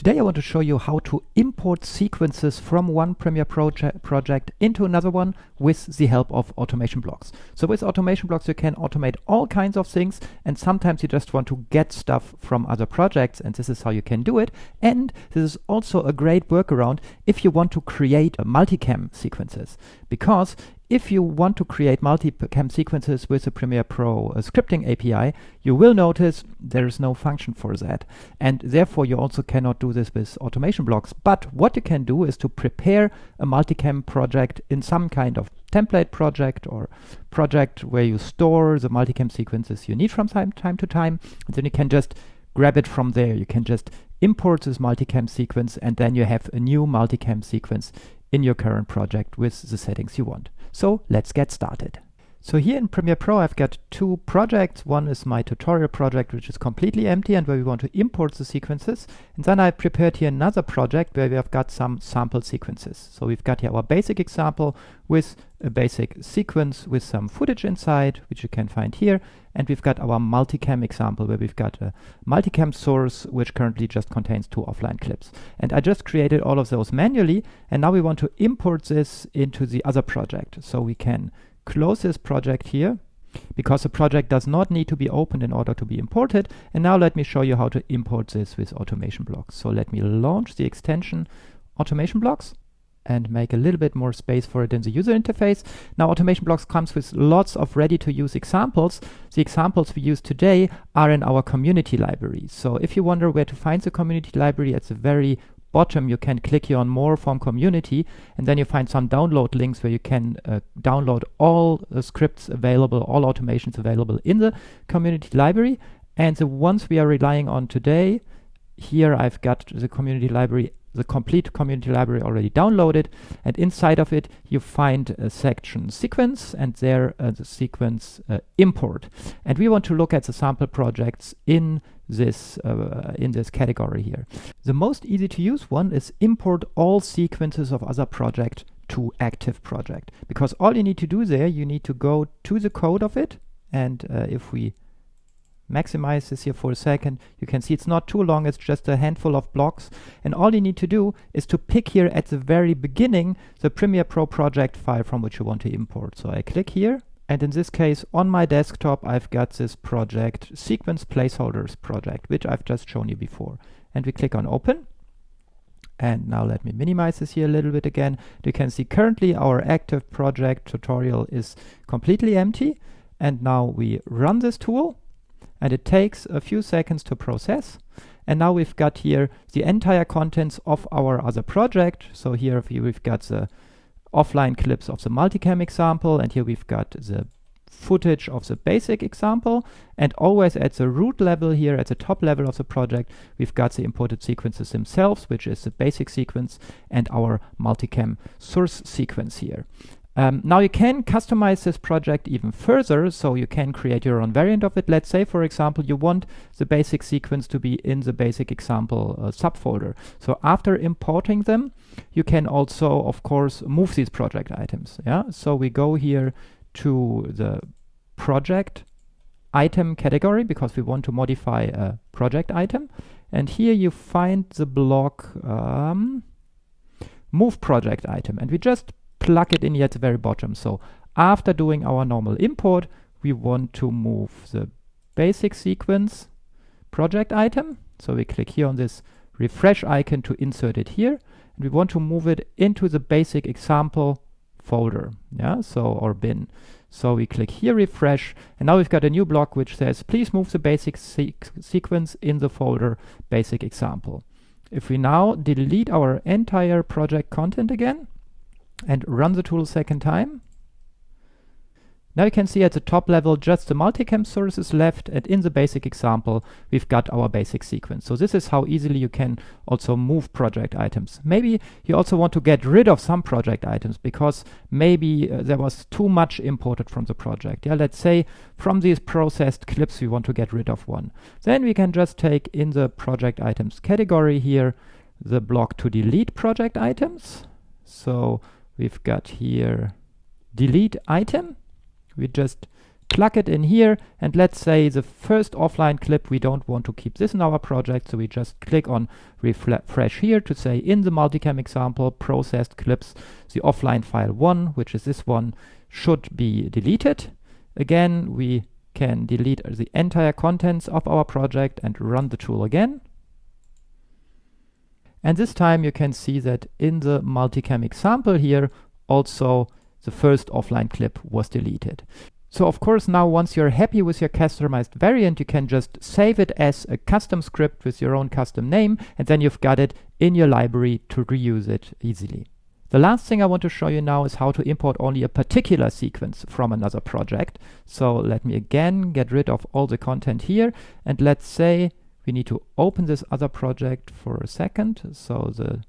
Today I want to show you how to import sequences from one Premiere project into another one with the help of automation blocks. So with automation blocks you can automate all kinds of things, and sometimes you just want to get stuff from other projects, and this is how you can do it. And this is also a great workaround if you want to create multicam sequences, because if you want to create multicam sequences with the Premiere Pro scripting API, you will notice there is no function for that. And therefore, you also cannot do this with automation blocks. But what you can do is to prepare a multicam project in some kind of template project or project where you store the multicam sequences you need from time to time. And then you can just grab it from there. You can just import this multicam sequence, and then you have a new multicam sequence in your current project with the settings you want. So let's get started. So here in Premiere Pro I've got two projects. One is my tutorial project, which is completely empty and where we want to import the sequences. And then I prepared here another project where we have got some sample sequences. So we've got here our basic example with a basic sequence with some footage inside, which you can find here. And we've got our multicam example where we've got a multicam source which currently just contains 2 offline clips. And I just created all of those manually, and now we want to import this into the other project. So we can close this project here because the project does not need to be opened in order to be imported. And now let me show you how to import this with automation blocks. So let me launch the extension automation blocks and make a little bit more space for it in the user interface. Now automation blocks comes with lots of ready-to-use examples. The examples we use today are in our community library. So if you wonder where to find the community library, at the very bottom you can click here on more from community, and then you find some download links where you can download all scripts available, all automations available in the community library. And the ones we are relying on today, here I've got the community library, the complete community library already downloaded, and inside of it you find a section sequence, and there the sequence import. And we want to look at the sample projects in this category here. The most easy to use one is import all sequences of other project to active project, because all you need to do there, you need to go to the code of it, and if we maximize this here for a second, you can see it's not too long, it's just a handful of blocks, and all you need to do is to pick here at the very beginning the Premiere Pro project file from which you want to import. So I click here, and in this case on my desktop I've got this project sequence placeholders project, which I've just shown you before, and we click on open. And now let me minimize this here a little bit again. You can see currently our active project tutorial is completely empty, and now we run this tool and it takes a few seconds to process. And now we've got here the entire contents of our other project. So here we've got the offline clips of the multicam example, and here we've got the footage of the basic example, and always at the root level here, at the top level of the project, we've got the imported sequences themselves, which is the basic sequence and our multicam source sequence here. Now you can customize this project even further, so you can create your own variant of it. Let's say, for example, you want the basic sequence to be in the basic example subfolder. So after importing them, you can also, of course, move these project items. Yeah. So we go here to the project item category because we want to modify a project item, and here you find the block move project item, and we just plug it in here at the very bottom. So after doing our normal import, we want to move the basic sequence project item. So we click here on this refresh icon to insert it here, and we want to move it into the basic example folder, yeah, so or bin. So we click here, refresh, and now we've got a new block which says please move the basic sequence in the folder basic example. If we now delete our entire project content again and run the tool a second time, now you can see at the top level just the multicam sources left, and in the basic example we've got our basic sequence. So this is how easily you can also move project items. Maybe you also want to get rid of some project items because maybe there was too much imported from the project. Yeah, let's say from these processed clips we want to get rid of one. Then we can just take in the project items category here the block to delete project items. So we've got here delete item. We just plug it in here, and let's say the first offline clip, we don't want to keep this in our project, so we just click on refresh here to say in the multicam example, processed clips, the offline file 1, which is this one, should be deleted. Again, we can delete the entire contents of our project and run the tool again. And this time you can see that in the multicam example here, also the first offline clip was deleted. So of course now once you're happy with your customized variant, you can just save it as a custom script with your own custom name, and then you've got it in your library to reuse it easily. The last thing I want to show you now is how to import only a particular sequence from another project. So let me again get rid of all the content here, and let's say we need to open this other project for a second. So the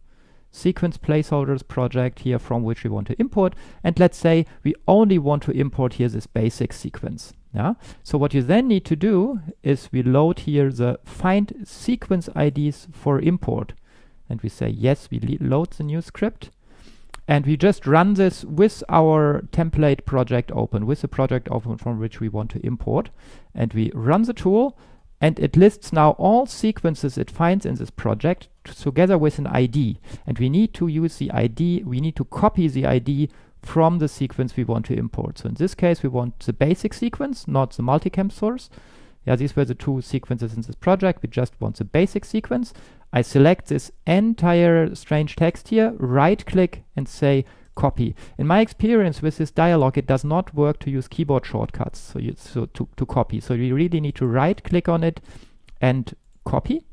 sequence placeholders project here from which we want to import, and let's say we only want to import here this basic sequence. Yeah. So what you then need to do is we load here the find sequence IDs for import, and we say yes, we load the new script, and we just run this with our template project open, with the project open from which we want to import, and we run the tool, and it lists now all sequences it finds in this project together with an ID. And we need to use the ID, we need to copy the ID from the sequence we want to import. So in this case, we want the basic sequence, not the multicam source. Yeah, these were the two sequences in this project. We just want the basic sequence. I select this entire strange text here, right click and say copy. In my experience with this dialog, it does not work to use keyboard shortcuts to copy. So you really need to right click on it and copy.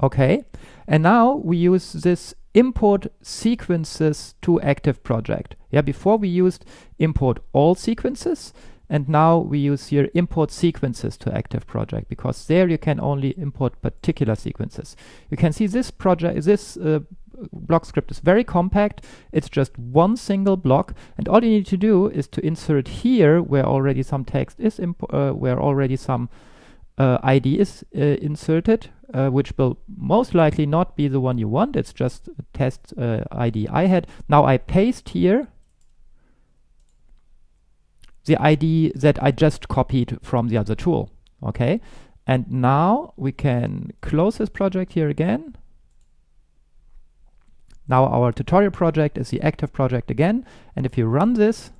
Okay, and now we use this import sequences to active project. Yeah, before we used import all sequences, and now we use here import sequences to active project, because there you can only import particular sequences. You can see this project, this block script is very compact. It's just one single block, and all you need to do is to insert here where already some text is where already some ID is inserted, which will most likely not be the one you want. It's just a test ID I had. Now I paste here the ID that I just copied from the other tool. Okay, and now we can close this project here again. Now our tutorial project is the active project again, and if you run this,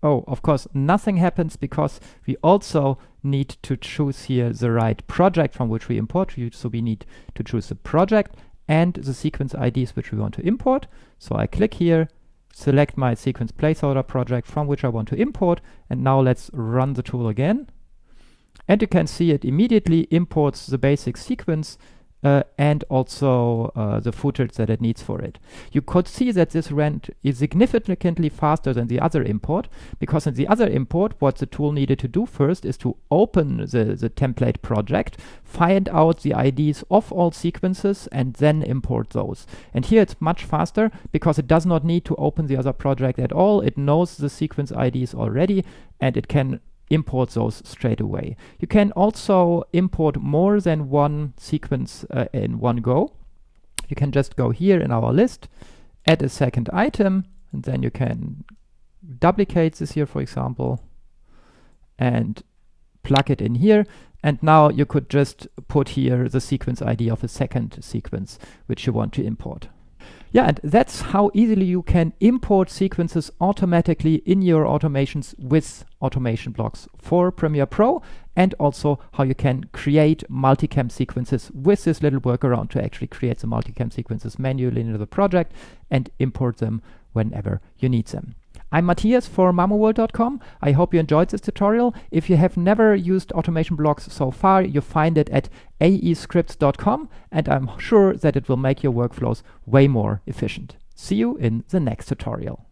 oh, of course, nothing happens because we also need to choose here the right project from which we import. So we need to choose the project and the sequence IDs which we want to import. So I click here, select my sequence placeholder project from which I want to import, and now let's run the tool again. And you can see it immediately imports the basic sequence and also the footage that it needs for it. You could see that this ran is significantly faster than the other import, because in the other import, what the tool needed to do first is to open the template project, find out the IDs of all sequences, and then import those. And here it's much faster because it does not need to open the other project at all. It knows the sequence IDs already, and it can import those straight away. You can also import more than one sequence in one go. You can just go here in our list, add a second item, and then you can duplicate this here, for example, and plug it in here. And now you could just put here the sequence ID of a second sequence which you want to import. Yeah, and that's how easily you can import sequences automatically in your automations with automation blocks for Premiere Pro, and also how you can create multicam sequences with this little workaround to actually create the multicam sequences manually into the project and import them whenever you need them. I'm Matthias for mamoworld.com. I hope you enjoyed this tutorial. If you have never used automation blocks so far, you find it at aescripts.com, and I'm sure that it will make your workflows way more efficient. See you in the next tutorial.